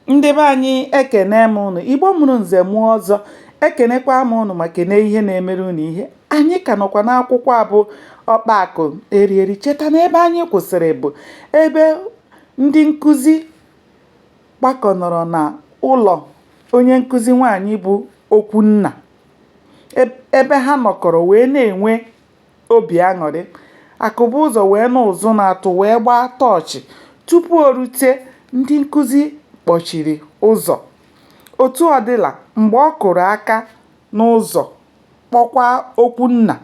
Ndị be anyị ekene m unu, Igbo mụrụ nze mụọ ọzọ, ekenekwa m unu ma kene ihe na-emere unu ihe. Anyị ka nọkwa n'akwụkwọ abụ Ọkpakụ Erieri. Cheta na ebe anyị kwụsịrị bụ ebe ndị nkụzi gbakọnọrọ na ụlọ onye nkụzi nwaanyị bụ Okwunna, ebe ha nọkọrọ wee na-enwe obi aṅụrị. Akụbụzọ wee nụ ụzụ na-atụ wee gbaa tọọchị. Tupu o rute, ndị nkụzi kpọchiri ụzọ. Otu ọ dịla, mgbe ọ kụrụ aka n'ụzọ kpọkwa Okwunna,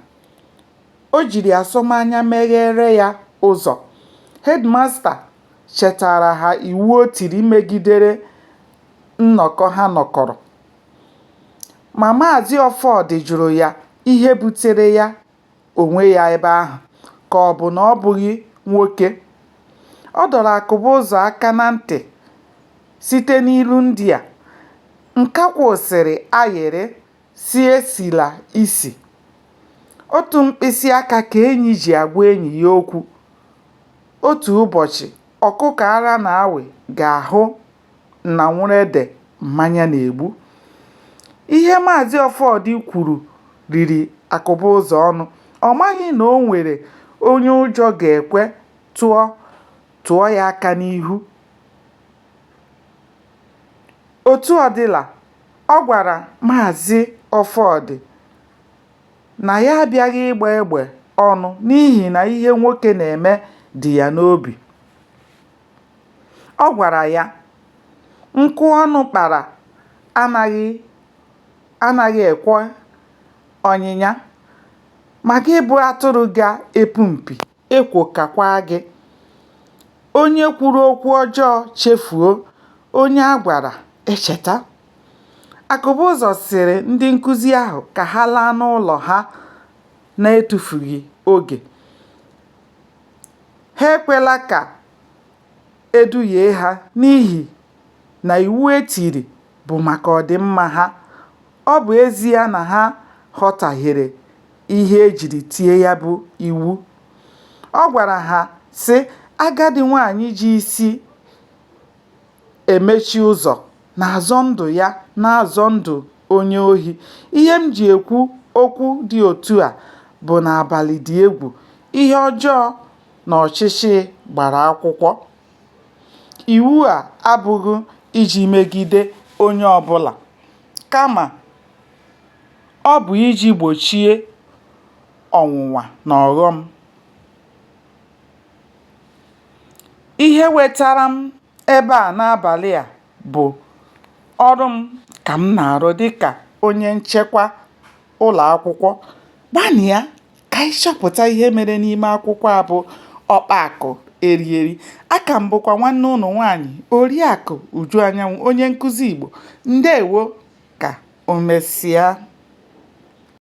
o jiri asọmanya meghere ya ụzọ. Hedmasta chetara ha iwu o tiri megidere nnọkọ ha nọkọrọ. Ma Maazị Ọfọdụ jụrụ ya ihe butere ya onwe ya ebe ahụ, ka ọ bụ na ọ bụghị nwoke. Ọ dọrọ Akụbụzọ aka na ntị site n'ilu ndị a: nkakwụsịrị ayịrị si esila isi. Otu mkpịsị aka ka enyi ji agwa enyi ya okwu. Otu ụbọchị, ọkụkọ ara na-awị ga-ahụ na nwurede mmanya na-egbu. Ihe Maazị Ọfọdụ kwuru riri Akụbụzọ ọnụ. Ọ maghị na o nwere onye ụjọ ga-ekwe tụọ ya aka n'ihu. Otu ọ dịla, ọ gwara Maazị Ọfọdụ na ya abịaghị ịgba egbe ọnụ n'ihi na ihe nwoke na-eme dị ya n'obi. Ọ gwara ya, nkụ ọnụ kpara anaghị ekwe ọnyịnya, ma gị bụ atụrụ ga-epu mpi, ekwokakwa gị. Onye kwuru okwu ọjọọ chefuo, onye a gwara echeta. Akụbụzọ sịrị ndị nkụzi ahụ ka ha laa n'ụlọ ha na-etufughị oge. Ha ekwela ka eduhie ha n'ihi na iwu etiri bụ maka ọdịmma ha. Ọ bụ ezie na ha ghọtahiere ihe ejiri tie ya bụ iwu. Ọ gwara ha sị, agadi nwaanyị ji isi emechi ụzọ na-azọ ndụ ya na-azọ ndụ onye ohi. Ihe m ji ekwu okwu dị otu a bụ na abalị dị egwu, ihe ọjọọ na ọchịchị gbara akwụkwọ. Iwu a abụghị iji megide onye ọbụla, kama ọ bụ iji gbochie ọnwụnwa na ọghọm. Ihe wetara m ebe a n'abalị a bụ ọrụ m ka m na-arụ dịka onye nchekwa ụlọ akwụkwọ. Gbanịa ka anyị chọpụta ihe mere n'ime akwụkwọ a bụ Ọkpakụ Erieri. Aka m bụkwa nwanne ụnụ nwaanyị Oriakụ Uju Anyanwụ, onye nkụzi Igbo. Ndewo, ka o mesịa.